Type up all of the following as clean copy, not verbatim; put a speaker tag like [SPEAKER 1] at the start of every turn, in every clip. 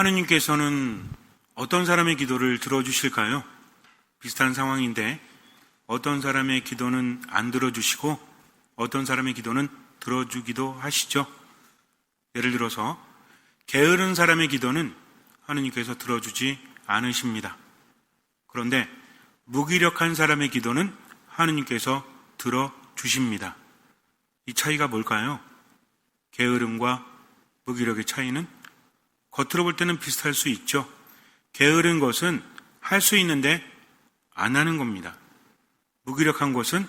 [SPEAKER 1] 하느님께서는 어떤 사람의 기도를 들어주실까요? 비슷한 상황인데 어떤 사람의 기도는 안 들어주시고 어떤 사람의 기도는 들어주기도 하시죠. 예를 들어서 게으른 사람의 기도는 하느님께서 들어주지 않으십니다. 그런데 무기력한 사람의 기도는 하느님께서 들어주십니다. 이 차이가 뭘까요? 게으름과 무기력의 차이는 겉으로 볼 때는 비슷할 수 있죠. 게으른 것은 할 수 있는데 안 하는 겁니다. 무기력한 것은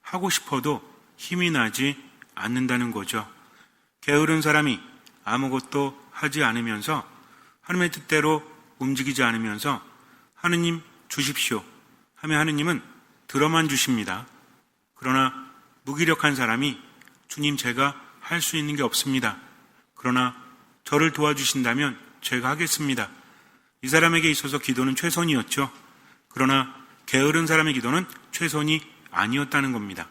[SPEAKER 1] 하고 싶어도 힘이 나지 않는다는 거죠. 게으른 사람이 아무것도 하지 않으면서 하나님의 뜻대로 움직이지 않으면서 하느님 주십시오 하면 하느님은 들어만 주십니다. 그러나 무기력한 사람이 주님 제가 할 수 있는 게 없습니다. 그러나 저를 도와주신다면 제가 하겠습니다. 이 사람에게 있어서 기도는 최선이었죠. 그러나 게으른 사람의 기도는 최선이 아니었다는 겁니다.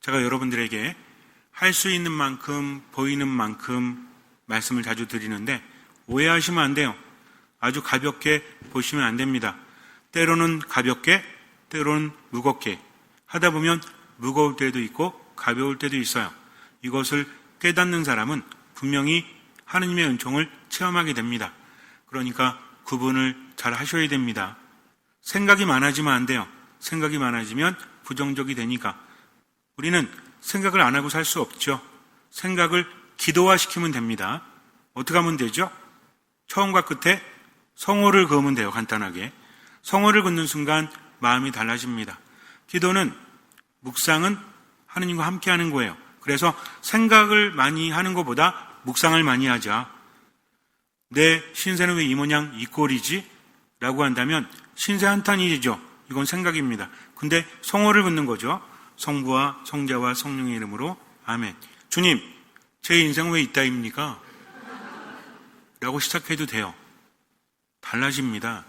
[SPEAKER 1] 제가 여러분들에게 할 수 있는 만큼 보이는 만큼 말씀을 자주 드리는데 오해하시면 안 돼요. 아주 가볍게 보시면 안 됩니다. 때로는 가볍게, 때로는 무겁게 하다 보면 무거울 때도 있고 가벼울 때도 있어요. 이것을 깨닫는 사람은 분명히 하느님의 은총을 체험하게 됩니다. 그러니까 구분을 잘 하셔야 됩니다. 생각이 많아지면 안 돼요. 생각이 많아지면 부정적이 되니까 우리는 생각을 안 하고 살 수 없죠. 생각을 기도화시키면 됩니다. 어떻게 하면 되죠? 처음과 끝에 성호를 그으면 돼요. 간단하게. 성호를 긋는 순간 마음이 달라집니다. 기도는 묵상은 하느님과 함께 하는 거예요. 그래서 생각을 많이 하는 것보다 묵상을 많이 하자. 내 신세는 왜 이 모양 이 꼴이지? 라고 한다면 신세 한탄이죠. 이건 생각입니다. 근데 성호를 긋는 거죠. 성부와 성자와 성령의 이름으로 아멘. 주님, 제 인생 왜 이따입니까? 라고 시작해도 돼요. 달라집니다.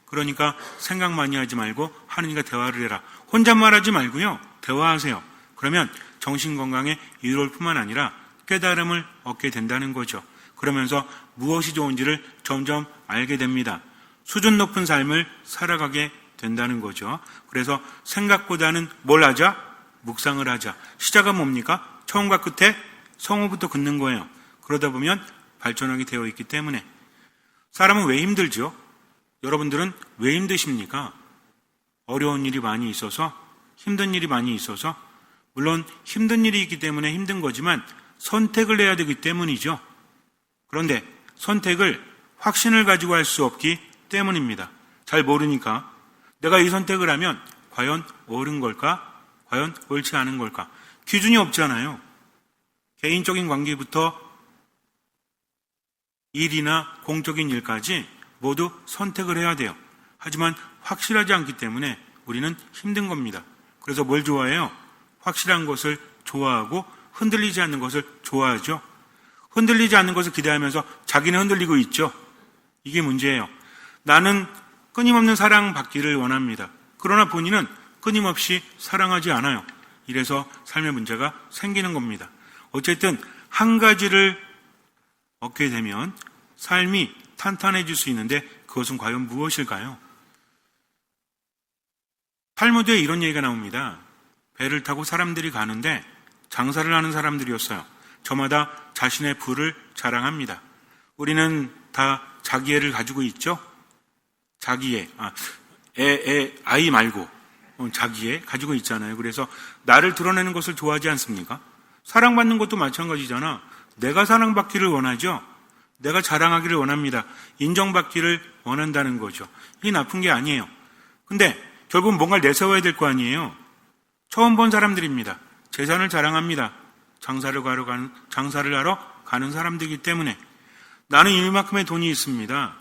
[SPEAKER 1] 그러니까 생각 많이 하지 말고 하느님과 대화를 해라. 혼잣말 하지 말고요. 대화하세요. 그러면 정신건강에 이로울 뿐만 아니라 깨달음을 얻게 된다는 거죠. 그러면서 무엇이 좋은지를 점점 알게 됩니다. 수준 높은 삶을 살아가게 된다는 거죠. 그래서 생각보다는 뭘 하자? 묵상을 하자. 시작은 뭡니까? 처음과 끝에 성호부터 긋는 거예요. 그러다 보면 발전하게 되어 있기 때문에. 사람은 왜 힘들죠? 여러분들은 왜 힘드십니까? 어려운 일이 많이 있어서, 힘든 일이 많이 있어서, 물론 힘든 일이 있기 때문에 힘든 거지만 선택을 해야 되기 때문이죠. 그런데 선택을 확신을 가지고 할 수 없기 때문입니다. 잘 모르니까 내가 이 선택을 하면 과연 옳은 걸까? 과연 옳지 않은 걸까? 기준이 없잖아요. 개인적인 관계부터 일이나 공적인 일까지 모두 선택을 해야 돼요. 하지만 확실하지 않기 때문에 우리는 힘든 겁니다. 그래서 뭘 좋아해요? 확실한 것을 좋아하고 흔들리지 않는 것을 좋아하죠. 흔들리지 않는 것을 기대하면서 자기는 흔들리고 있죠. 이게 문제예요. 나는 끊임없는 사랑받기를 원합니다. 그러나 본인은 끊임없이 사랑하지 않아요. 이래서 삶의 문제가 생기는 겁니다. 어쨌든 한 가지를 얻게 되면 삶이 탄탄해질 수 있는데 그것은 과연 무엇일까요? 탈무드에 이런 얘기가 나옵니다. 배를 타고 사람들이 가는데 장사를 하는 사람들이었어요. 저마다 자신의 부를 자랑합니다. 우리는 다 자기애를 가지고 있죠? 자기애, 아이 말고 자기애 가지고 있잖아요. 그래서 나를 드러내는 것을 좋아하지 않습니까? 사랑받는 것도 마찬가지잖아. 내가 사랑받기를 원하죠. 내가 자랑하기를 원합니다. 인정받기를 원한다는 거죠. 이게 나쁜 게 아니에요. 근데 결국 뭔가를 내세워야 될 거 아니에요. 처음 본 사람들입니다. 재산을 자랑합니다. 장사를 하러 가는 사람들이기 때문에 나는 이만큼의 돈이 있습니다.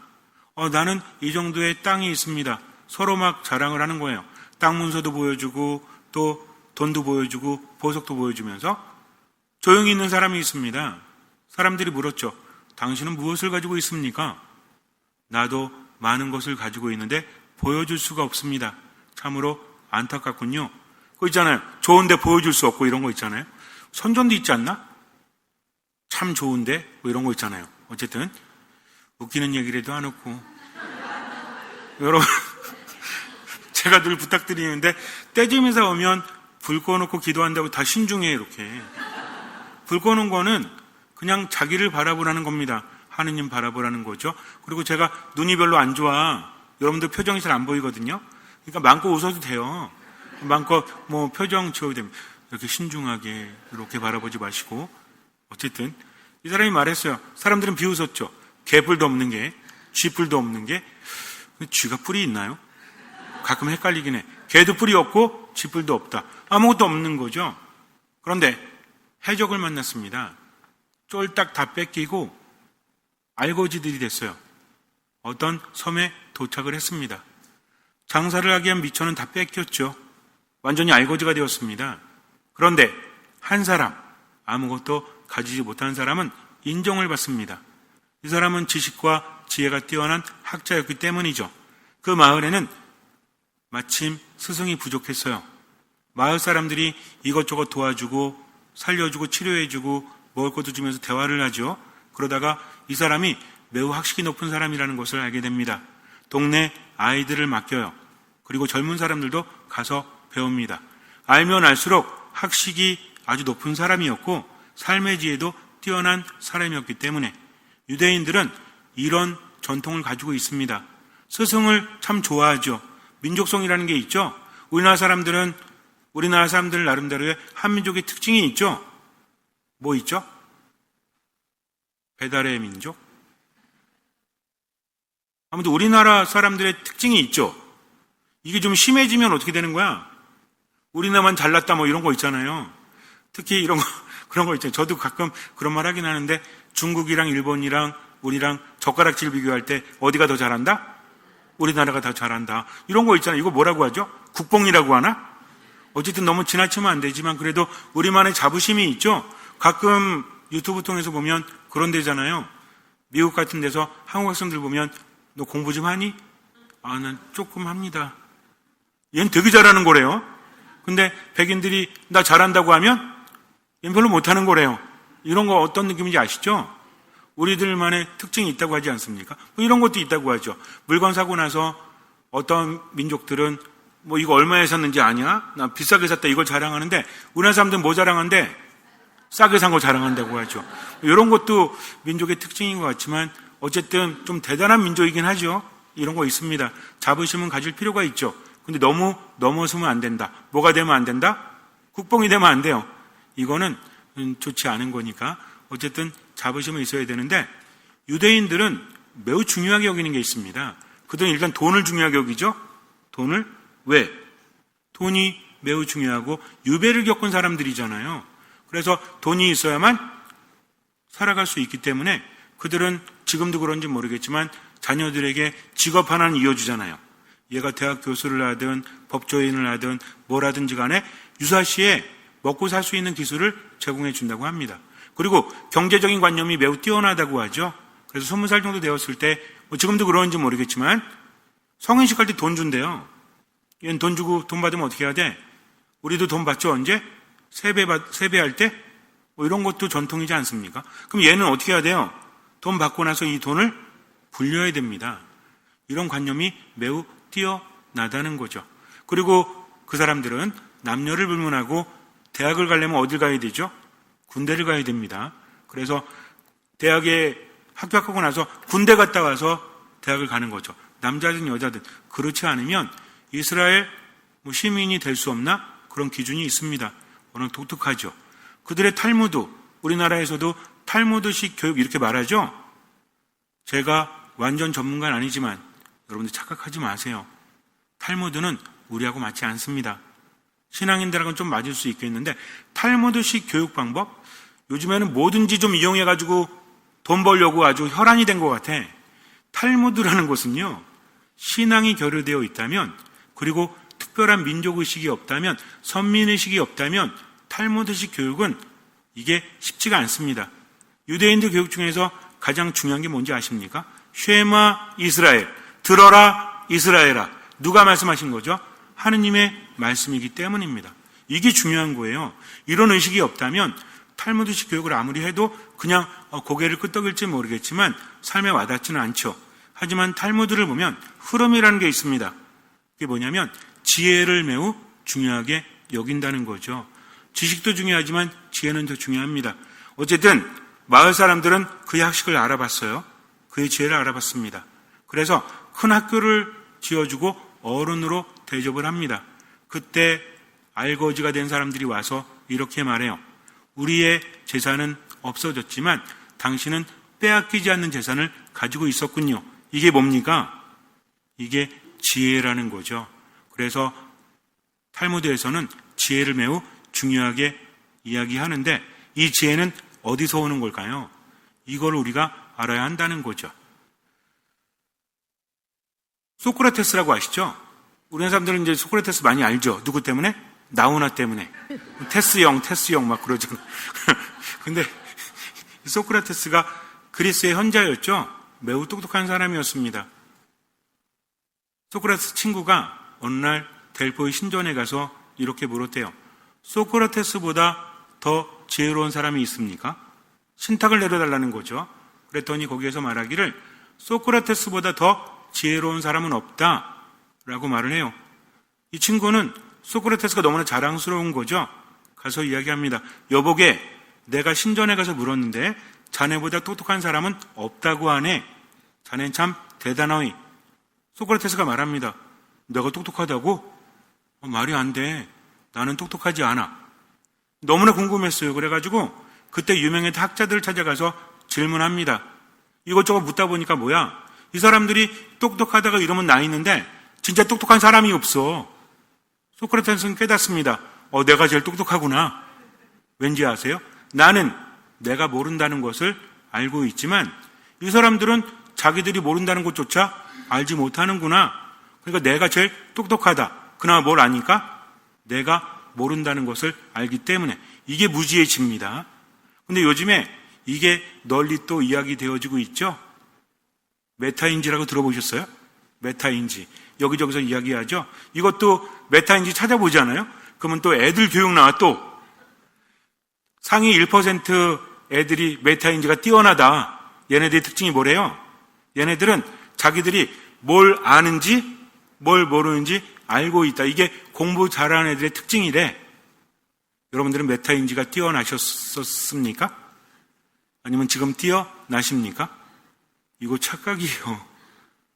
[SPEAKER 1] 나는 이 정도의 땅이 있습니다. 서로 막 자랑을 하는 거예요. 땅 문서도 보여주고 또 돈도 보여주고 보석도 보여주면서 조용히 있는 사람이 있습니다. 사람들이 물었죠. 당신은 무엇을 가지고 있습니까? 나도 많은 것을 가지고 있는데 보여줄 수가 없습니다. 참으로 안타깝군요. 그거 있잖아요. 좋은데 보여줄 수 없고 이런 거 있잖아요. 선전도 있지 않나? 참 좋은데 뭐 이런 거 있잖아요. 어쨌든 웃기는 얘기를 해도 안 웃고. 여러분, 제가 늘 부탁드리는데 떼짐에서 오면 불 꺼놓고 기도한다고 다 신중해 이렇게. 불 꺼놓은 거는 그냥 자기를 바라보라는 겁니다. 하느님 바라보라는 거죠. 그리고 제가 눈이 별로 안 좋아. 여러분들 표정이 잘 안 보이거든요. 그러니까 마음껏 웃어도 돼요. 마음껏 뭐 표정 지어도 됩니다. 이렇게 신중하게 이렇게 바라보지 마시고. 어쨌든 이 사람이 말했어요. 사람들은 비웃었죠. 개뿔도 없는 게, 쥐뿔도 없는 게. 쥐가 뿔이 있나요? 가끔 헷갈리긴 해. 개도 뿔이 없고 쥐뿔도 없다. 아무것도 없는 거죠. 그런데 해적을 만났습니다. 쫄딱 다 뺏기고 알거지들이 됐어요. 어떤 섬에 도착을 했습니다. 장사를 하기 위한 미천은 다 뺏겼죠. 완전히 알거지가 되었습니다. 그런데 한 사람, 아무것도 가지지 못한 사람은 인정을 받습니다. 이 사람은 지식과 지혜가 뛰어난 학자였기 때문이죠. 그 마을에는 마침 스승이 부족했어요. 마을 사람들이 이것저것 도와주고 살려주고 치료해주고 먹을 것도 주면서 대화를 하죠. 그러다가 이 사람이 매우 학식이 높은 사람이라는 것을 알게 됩니다. 동네 아이들을 맡겨요. 그리고 젊은 사람들도 가서 배웁니다. 알면 알수록 학식이 아주 높은 사람이었고 삶의 지혜도 뛰어난 사람이었기 때문에 유대인들은 이런 전통을 가지고 있습니다. 스승을 참 좋아하죠. 민족성이라는 게 있죠. 우리나라 사람들 나름대로의 한민족의 특징이 있죠. 뭐 있죠? 배달의 민족? 아무튼 우리나라 사람들의 특징이 있죠. 이게 좀 심해지면 어떻게 되는 거야? 우리나라만 잘났다 뭐 이런 거 있잖아요. 특히 이런 거, 그런 거 있잖아요. 저도 가끔 그런 말 하긴 하는데 중국이랑 일본이랑 우리랑 젓가락질 비교할 때 어디가 더 잘한다? 우리나라가 더 잘한다. 이런 거 있잖아요. 이거 뭐라고 하죠? 국뽕이라고 하나? 어쨌든 너무 지나치면 안 되지만 그래도 우리만의 자부심이 있죠. 가끔 유튜브 통해서 보면 그런 데잖아요. 미국 같은 데서 한국 학생들 보면 너 공부 좀 하니? 아, 난 조금 합니다. 얘는 되게 잘하는 거래요. 근데 백인들이 나 잘한다고 하면 얘는 별로 못하는 거래요. 이런 거 어떤 느낌인지 아시죠? 우리들만의 특징이 있다고 하지 않습니까? 뭐 이런 것도 있다고 하죠. 물건 사고 나서 어떤 민족들은 뭐 이거 얼마에 샀는지 아냐? 나 비싸게 샀다 이걸 자랑하는데 우리나라 사람들은 뭐 자랑하는데 싸게 산 거 자랑한다고 하죠. 이런 것도 민족의 특징인 것 같지만 어쨌든 좀 대단한 민족이긴 하죠. 이런 거 있습니다. 자부심은 가질 필요가 있죠. 근데 너무 넘어서면 안 된다. 뭐가 되면 안 된다? 국뽕이 되면 안 돼요. 이거는 좋지 않은 거니까 어쨌든 자부심은 있어야 되는데 유대인들은 매우 중요하게 여기는 게 있습니다. 그들은 일단 돈을 중요하게 여기죠. 돈을 왜? 돈이 매우 중요하고 유배를 겪은 사람들이잖아요. 그래서 돈이 있어야만 살아갈 수 있기 때문에 그들은 지금도 그런지 모르겠지만 자녀들에게 직업 하나는 이어주잖아요. 얘가 대학 교수를 하든 법조인을 하든 뭘 하든지 간에 유사시에 먹고 살 수 있는 기술을 제공해 준다고 합니다. 그리고 경제적인 관념이 매우 뛰어나다고 하죠. 그래서 20살 정도 되었을 때 뭐 지금도 그런지 모르겠지만 성인식 할 때 돈 준대요. 얘는 돈 주고 돈 받으면 어떻게 해야 돼? 우리도 돈 받죠. 언제? 세배할 때? 뭐 이런 것도 전통이지 않습니까? 그럼 얘는 어떻게 해야 돼요? 돈 받고 나서 이 돈을 불려야 됩니다. 이런 관념이 매우 뛰어나다는 거죠. 그리고 그 사람들은 남녀를 불문하고 대학을 가려면 어딜 가야 되죠? 군대를 가야 됩니다. 그래서 대학에 합격하고 나서 군대 갔다 와서 대학을 가는 거죠. 남자든 여자든. 그렇지 않으면 이스라엘 시민이 될 수 없나? 그런 기준이 있습니다. 워낙 독특하죠. 그들의 탈무드, 우리나라에서도 탈무드식 교육 이렇게 말하죠. 제가 완전 전문가는 아니지만 여러분들 착각하지 마세요. 탈무드는 우리하고 맞지 않습니다. 신앙인들하고는 좀 맞을 수 있겠는데 탈무드식 교육 방법? 요즘에는 뭐든지 좀 이용해가지고 돈 벌려고 아주 혈안이 된 것 같아. 탈무드라는 것은요, 신앙이 결여되어 있다면, 그리고 특별한 민족의식이 없다면, 선민의식이 없다면 탈무드식 교육은 이게 쉽지가 않습니다. 유대인들 교육 중에서 가장 중요한 게 뭔지 아십니까? 쉐마 이스라엘, 들어라 이스라엘아. 누가 말씀하신 거죠? 하느님의 말씀이기 때문입니다. 이게 중요한 거예요. 이런 의식이 없다면 탈무드식 교육을 아무리 해도 그냥 고개를 끄덕일지 모르겠지만 삶에 와닿지는 않죠. 하지만 탈무드를 보면 흐름이라는 게 있습니다. 그게 뭐냐면 지혜를 매우 중요하게 여긴다는 거죠. 지식도 중요하지만 지혜는 더 중요합니다. 어쨌든 마을 사람들은 그의 학식을 알아봤어요. 그의 지혜를 알아봤습니다. 그래서 큰 학교를 지어주고 어른으로 대접을 합니다. 그때 알거지가 된 사람들이 와서 이렇게 말해요. 우리의 재산은 없어졌지만 당신은 빼앗기지 않는 재산을 가지고 있었군요. 이게 뭡니까? 이게 지혜라는 거죠. 그래서 탈무드에서는 지혜를 매우 중요하게 이야기하는데 이 지혜는 어디서 오는 걸까요? 이걸 우리가 알아야 한다는 거죠. 소크라테스라고 아시죠? 우리나라 사람들은 이제 소크라테스 많이 알죠. 누구 때문에? 나우나 때문에. 테스 형 막 그러죠. 근데 소크라테스가 그리스의 현자였죠. 매우 똑똑한 사람이었습니다. 소크라테스 친구가 어느 날 델포의 신전에 가서 이렇게 물었대요. 소크라테스보다 더 지혜로운 사람이 있습니까? 신탁을 내려달라는 거죠. 그랬더니 거기에서 말하기를 소크라테스보다 더 지혜로운 사람은 없다라고 말을 해요. 이 친구는 소크라테스가 너무나 자랑스러운 거죠. 가서 이야기합니다. 여보게, 내가 신전에 가서 물었는데 자네보다 똑똑한 사람은 없다고 하네. 자넨 참 대단하이. 소크라테스가 말합니다. 내가 똑똑하다고? 말이 안 돼. 나는 똑똑하지 않아. 너무나 궁금했어요. 그래가지고 그때 유명했던 학자들을 찾아가서 질문합니다. 이것저것 묻다 보니까 뭐야? 이 사람들이 똑똑하다가 이러면 나 있는데 진짜 똑똑한 사람이 없어. 소크라테스는 깨닫습니다. 내가 제일 똑똑하구나. 왠지 아세요? 나는 내가 모른다는 것을 알고 있지만 이 사람들은 자기들이 모른다는 것조차 알지 못하는구나. 그러니까 내가 제일 똑똑하다. 그나마 뭘 아니까? 내가 모른다는 것을 알기 때문에. 이게 무지해집니다. 근데 요즘에 이게 널리 또 이야기되어지고 있죠? 메타인지라고 들어보셨어요? 메타인지. 여기저기서 이야기하죠? 이것도 메타인지 찾아보잖아요? 그러면 또 애들 교육 나와 또. 상위 1% 애들이 메타인지가 뛰어나다. 얘네들의 특징이 뭐래요? 얘네들은 자기들이 뭘 아는지 뭘 모르는지 알고 있다. 이게 공부 잘하는 애들의 특징이래. 여러분들은 메타인지가 뛰어나셨습니까? 아니면 지금 뛰어나십니까? 이거 착각이에요.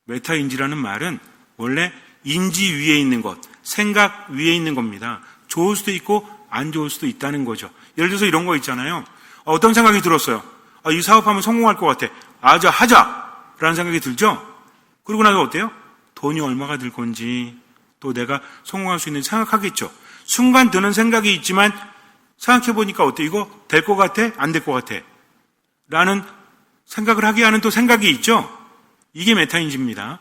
[SPEAKER 1] 메타인지라는 말은 원래 인지 위에 있는 것, 생각 위에 있는 겁니다. 좋을 수도 있고 안 좋을 수도 있다는 거죠. 예를 들어서 이런 거 있잖아요. 어떤 생각이 들었어요. 이 사업하면 성공할 것 같아. 하자! 라는 생각이 들죠? 그러고 나서 어때요? 돈이 얼마가 들 건지, 또 내가 성공할 수 있는지 생각하겠죠. 순간 드는 생각이 있지만 생각해보니까 어때? 이거 될 것 같아? 안 될 것 같아? 라는 생각을 하게 하는 또 생각이 있죠? 이게 메타인지입니다.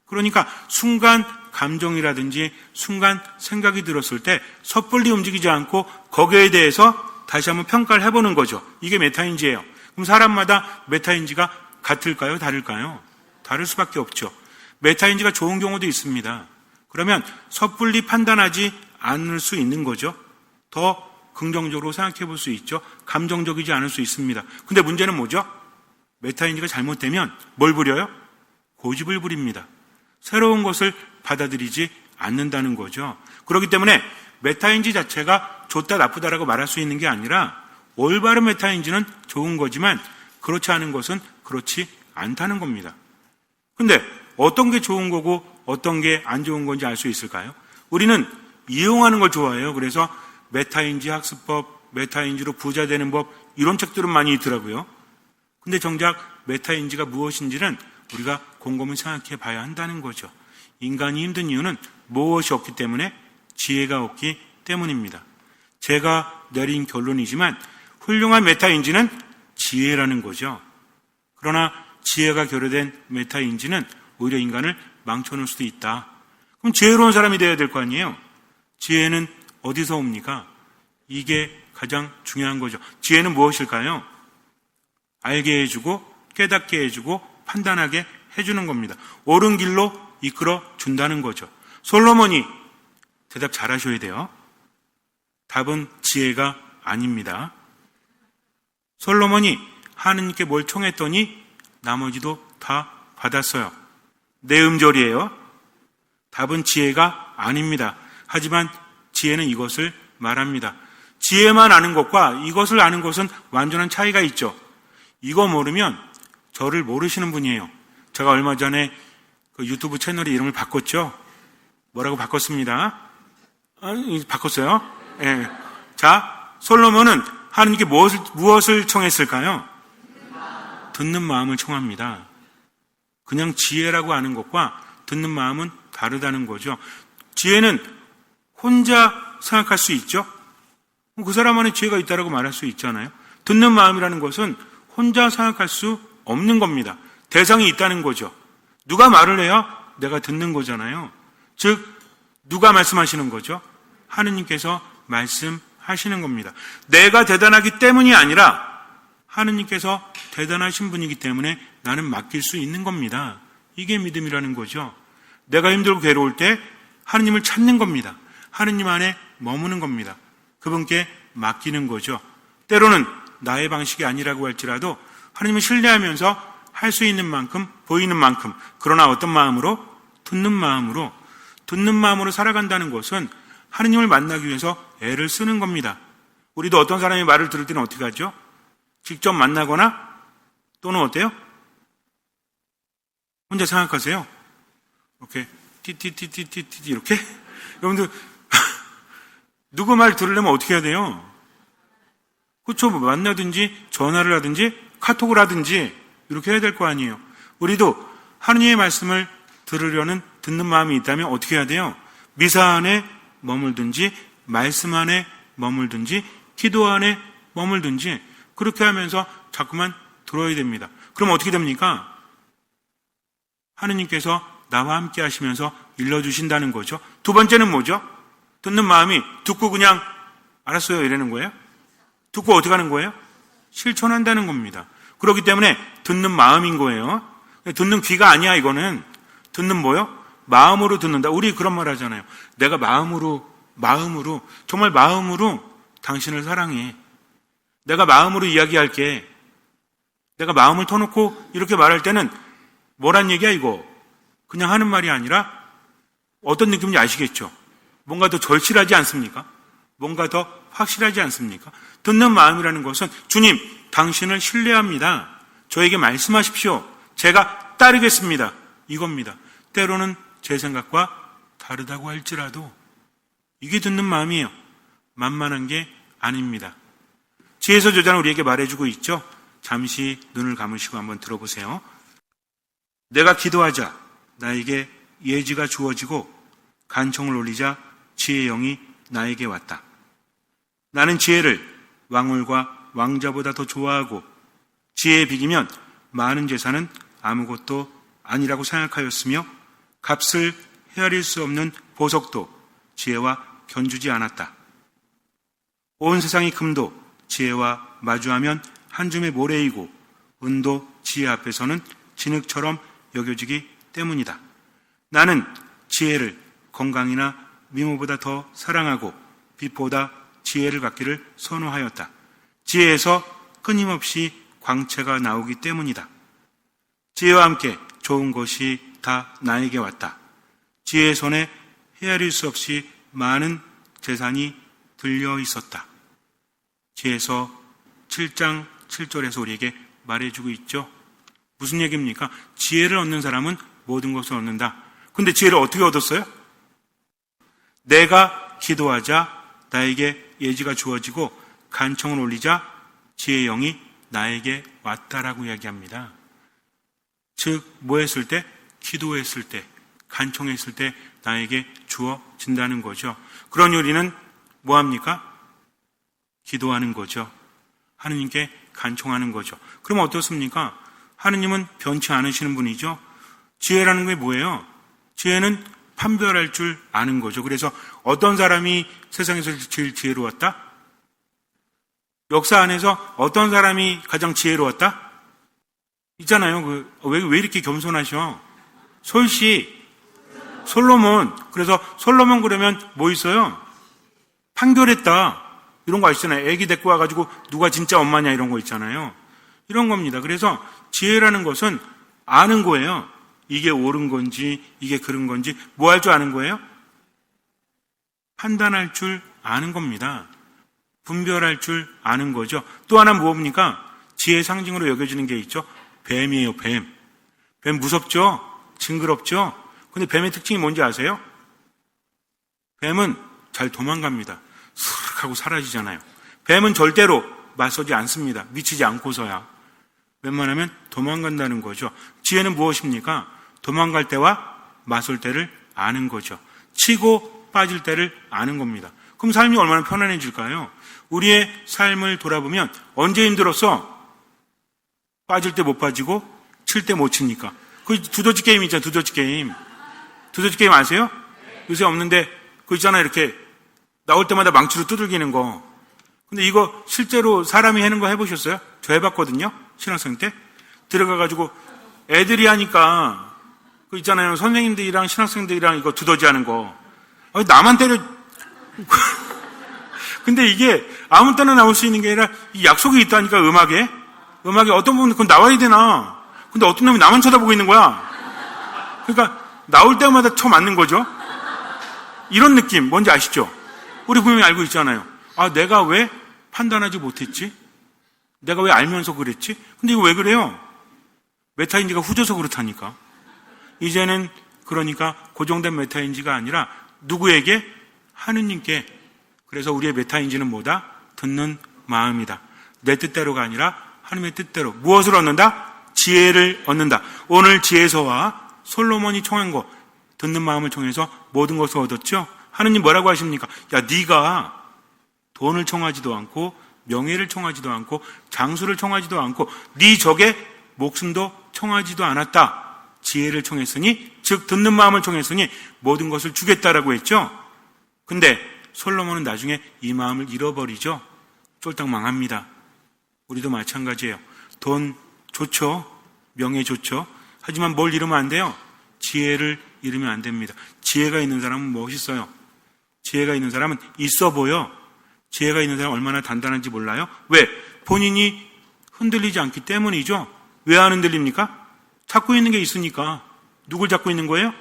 [SPEAKER 1] 그러니까 순간 감정이라든지 순간 생각이 들었을 때 섣불리 움직이지 않고 거기에 대해서 다시 한번 평가를 해보는 거죠. 이게 메타인지예요. 그럼 사람마다 메타인지가 같을까요? 다를까요? 다를 수밖에 없죠. 메타인지가 좋은 경우도 있습니다. 그러면 섣불리 판단하지 않을 수 있는 거죠. 더 긍정적으로 생각해 볼 수 있죠. 감정적이지 않을 수 있습니다. 근데 문제는 뭐죠? 메타인지가 잘못되면 뭘 부려요? 고집을 부립니다. 새로운 것을 받아들이지 않는다는 거죠. 그렇기 때문에 메타인지 자체가 좋다 나쁘다라고 말할 수 있는 게 아니라 올바른 메타인지는 좋은 거지만 그렇지 않은 것은 그렇지 않다는 겁니다. 근데 어떤 게 좋은 거고 어떤 게 안 좋은 건지 알 수 있을까요? 우리는 이용하는 걸 좋아해요. 그래서 메타인지 학습법, 메타인지로 부자 되는 법 이런 책들은 많이 있더라고요. 근데 정작 메타인지가 무엇인지는 우리가 곰곰이 생각해 봐야 한다는 거죠. 인간이 힘든 이유는 무엇이 없기 때문에? 지혜가 없기 때문입니다. 제가 내린 결론이지만 훌륭한 메타인지는 지혜라는 거죠. 그러나 지혜가 결여된 메타인지는 오히려 인간을 망쳐놓을 수도 있다. 그럼 지혜로운 사람이 되어야 될 거 아니에요? 지혜는 어디서 옵니까? 이게 가장 중요한 거죠. 지혜는 무엇일까요? 알게 해주고 깨닫게 해주고 판단하게 해주는 겁니다. 옳은 길로 이끌어 준다는 거죠. 솔로몬이 대답 잘 하셔야 돼요. 답은 지혜가 아닙니다. 솔로몬이 하느님께 뭘 청했더니 나머지도 다 받았어요. 네 음절이에요. 답은 지혜가 아닙니다. 하지만 지혜는 이것을 말합니다. 지혜만 아는 것과 이것을 아는 것은 완전한 차이가 있죠. 이거 모르면 저를 모르시는 분이에요. 제가 얼마 전에 그 유튜브 채널의 이름을 바꿨죠. 뭐라고 바꿨습니다. 바꿨어요. 예. 자, 솔로몬은 하느님께 무엇을 청했을까요? 듣는 마음을 청합니다. 그냥 지혜라고 아는 것과 듣는 마음은 다르다는 거죠. 지혜는 혼자 생각할 수 있죠. 그 사람 안에 지혜가 있다라고 말할 수 있잖아요. 듣는 마음이라는 것은 혼자 생각할 수 없는 겁니다. 대상이 있다는 거죠. 누가 말을 해야 내가 듣는 거잖아요. 즉 누가 말씀하시는 거죠? 하느님께서 말씀하시는 겁니다. 내가 대단하기 때문이 아니라 하느님께서 대단하신 분이기 때문에 나는 맡길 수 있는 겁니다. 이게 믿음이라는 거죠. 내가 힘들고 괴로울 때 하느님을 찾는 겁니다. 하느님 안에 머무는 겁니다. 그분께 맡기는 거죠. 때로는 나의 방식이 아니라고 할지라도 하느님을 신뢰하면서 할 수 있는 만큼, 보이는 만큼, 그러나 어떤 마음으로? 듣는 마음으로 살아간다는 것은 하느님을 만나기 위해서 애를 쓰는 겁니다. 우리도 어떤 사람이 말을 들을 때는 어떻게 하죠? 직접 만나거나 또는 어때요? 혼자 생각하세요. 이렇게 띠띠띠띠띠띠 이렇게? 여러분들 누구 말 들으려면 어떻게 해야 돼요? 그렇죠. 만나든지 전화를 하든지 카톡을 하든지 이렇게 해야 될 거 아니에요. 우리도 하느님의 말씀을 들으려는 듣는 마음이 있다면 어떻게 해야 돼요? 미사 안에 머물든지 말씀 안에 머물든지 기도 안에 머물든지 그렇게 하면서 자꾸만 들어야 됩니다. 그럼 어떻게 됩니까? 하느님께서 나와 함께 하시면서 일러주신다는 거죠. 두 번째는 뭐죠? 듣는 마음이 듣고 그냥 알았어요 이러는 거예요? 듣고 어떻게 하는 거예요? 실천한다는 겁니다. 그렇기 때문에 듣는 마음인 거예요. 듣는 귀가 아니야 이거는. 듣는 뭐요? 마음으로 듣는다. 우리 그런 말 하잖아요. 내가 마음으로 정말 마음으로 당신을 사랑해. 내가 마음으로 이야기할게. 내가 마음을 터놓고 이렇게 말할 때는 뭐란 얘기야 이거? 그냥 하는 말이 아니라 어떤 느낌인지 아시겠죠? 뭔가 더 절실하지 않습니까? 뭔가 더 확실하지 않습니까? 듣는 마음이라는 것은 주님, 당신을 신뢰합니다. 저에게 말씀하십시오. 제가 따르겠습니다. 이겁니다. 때로는 제 생각과 다르다고 할지라도 이게 듣는 마음이에요. 만만한 게 아닙니다. 지혜서 저자는 우리에게 말해주고 있죠. 잠시 눈을 감으시고 한번 들어보세요. 내가 기도하자 나에게 예지가 주어지고 간청을 올리자 지혜의 영이 나에게 왔다. 나는 지혜를 왕홀과 왕자보다 더 좋아하고 지혜에 비기면 많은 재산은 아무것도 아니라고 생각하였으며 값을 헤아릴 수 없는 보석도 지혜와 견주지 않았다. 온 세상의 금도 지혜와 마주하면 한 줌의 모래이고 은도 지혜 앞에서는 진흙처럼 여겨지기 때문이다. 나는 지혜를 건강이나 미모보다 더 사랑하고 빛보다 지혜를 갖기를 선호하였다. 지혜에서 끊임없이 광채가 나오기 때문이다. 지혜와 함께 좋은 것이 다 나에게 왔다. 지혜의 손에 헤아릴 수 없이 많은 재산이 들려 있었다. 지혜서 7장 7절에서 우리에게 말해주고 있죠. 무슨 얘기입니까? 지혜를 얻는 사람은 모든 것을 얻는다. 근데 지혜를 어떻게 얻었어요? 내가 기도하자 나에게 예지가 주어지고 간청을 올리자 지혜의 영이 나에게 왔다라고 이야기합니다. 즉, 뭐 했을 때? 기도했을 때, 간청했을 때 나에게 주어진다는 거죠. 그러니 우리는 뭐 합니까? 기도하는 거죠. 하느님께 간청하는 거죠. 그럼 어떻습니까? 하느님은 변치 않으시는 분이죠. 지혜라는 게 뭐예요? 지혜는 판별할 줄 아는 거죠. 그래서 어떤 사람이 세상에서 제일 지혜로웠다? 역사 안에서 어떤 사람이 가장 지혜로웠다? 있잖아요. 왜 이렇게 겸손하셔? 솔시, 솔로몬. 그래서 솔로몬 그러면 뭐 있어요? 판결했다. 이런 거 아시잖아요. 애기 데리고 와가지고 누가 진짜 엄마냐 이런 거 있잖아요. 이런 겁니다. 그래서 지혜라는 것은 아는 거예요. 이게 옳은 건지 이게 그른 건지 뭐 할 줄 아는 거예요? 판단할 줄 아는 겁니다. 분별할 줄 아는 거죠. 또 하나 무엇입니까? 지혜의 상징으로 여겨지는 게 있죠. 뱀이에요. 뱀. 뱀 무섭죠? 징그럽죠? 근데 뱀의 특징이 뭔지 아세요? 뱀은 잘 도망갑니다. 슥 하고 사라지잖아요. 뱀은 절대로 맞서지 않습니다. 미치지 않고서야. 웬만하면 도망간다는 거죠. 지혜는 무엇입니까? 도망갈 때와 맞설 때를 아는 거죠. 치고 빠질 때를 아는 겁니다. 그럼 삶이 얼마나 편안해질까요? 우리의 삶을 돌아보면 언제 힘들었어? 빠질 때 못 빠지고 칠 때 못 치니까. 그 두더지 게임 있잖아요. 두더지 게임. 두더지 게임 아세요? 요새 없는데 그 있잖아요. 이렇게 나올 때마다 망치로 두들기는 거. 근데 이거 실제로 사람이 하는 거 해보셨어요? 저 해봤거든요. 신학생 때. 들어가가지고 애들이 하니까 그 있잖아요. 선생님들이랑 신학생들이랑 이거 두더지 하는 거. 나만 때려. 근데 이게 아무 때나 나올 수 있는 게 아니라 이 약속이 있다니까, 음악에. 음악에 어떤 부분은 그건 나와야 되나. 근데 어떤 놈이 나만 쳐다보고 있는 거야. 그러니까 나올 때마다 쳐맞는 거죠. 이런 느낌 뭔지 아시죠? 우리 분명히 알고 있잖아요. 아, 내가 왜 판단하지 못했지? 내가 왜 알면서 그랬지? 근데 이거 왜 그래요? 메타인지가 후져서 그렇다니까. 이제는 그러니까 고정된 메타인지가 아니라 누구에게? 하느님께. 그래서 우리의 메타인지는 뭐다? 듣는 마음이다. 내 뜻대로가 아니라 하나님의 뜻대로. 무엇을 얻는다? 지혜를 얻는다. 오늘 지혜서와 솔로몬이 청한 것, 듣는 마음을 통해서 모든 것을 얻었죠. 하느님 뭐라고 하십니까? 야, 네가 돈을 청하지도 않고 명예를 청하지도 않고 장수를 청하지도 않고 네 적의 목숨도 청하지도 않았다. 지혜를 청했으니, 즉 듣는 마음을 청했으니 모든 것을 주겠다라고 했죠. 근데 솔로몬은 나중에 이 마음을 잃어버리죠. 쫄딱 망합니다. 우리도 마찬가지예요. 돈 좋죠. 명예 좋죠. 하지만 뭘 잃으면 안 돼요? 지혜를 잃으면 안 됩니다. 지혜가 있는 사람은 멋있어요. 지혜가 있는 사람은 있어 보여. 지혜가 있는 사람은 얼마나 단단한지 몰라요? 왜? 본인이 흔들리지 않기 때문이죠. 왜 안 흔들립니까? 잡고 있는 게 있으니까. 누굴 잡고 있는 거예요?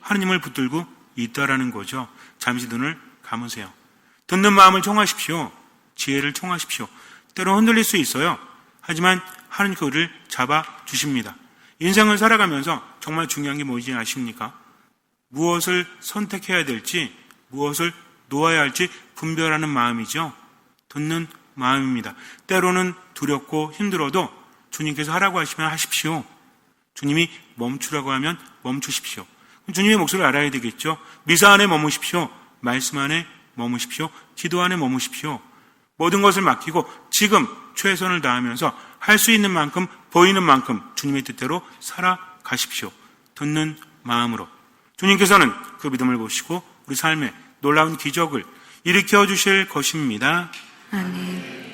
[SPEAKER 1] 하느님을 붙들고 있다라는 거죠. 잠시 눈을 감으세요. 듣는 마음을 청하십시오. 지혜를 청하십시오. 때로 흔들릴 수 있어요. 하지만 하느님 그를 잡아주십니다. 인생을 살아가면서 정말 중요한 게 뭔지 아십니까? 무엇을 선택해야 될지, 무엇을 놓아야 할지 분별하는 마음이죠. 듣는 마음입니다. 때로는 두렵고 힘들어도 주님께서 하라고 하시면 하십시오. 주님이 멈추라고 하면 멈추십시오. 주님의 목소리를 알아야 되겠죠. 미사 안에 머무십시오. 말씀 안에 머무십시오. 기도 안에 머무십시오. 모든 것을 맡기고 지금 최선을 다하면서 할 수 있는 만큼, 보이는 만큼 주님의 뜻대로 살아가십시오. 듣는 마음으로. 주님께서는 그 믿음을 보시고 우리 삶에 놀라운 기적을 일으켜 주실 것입니다.
[SPEAKER 2] 아멘.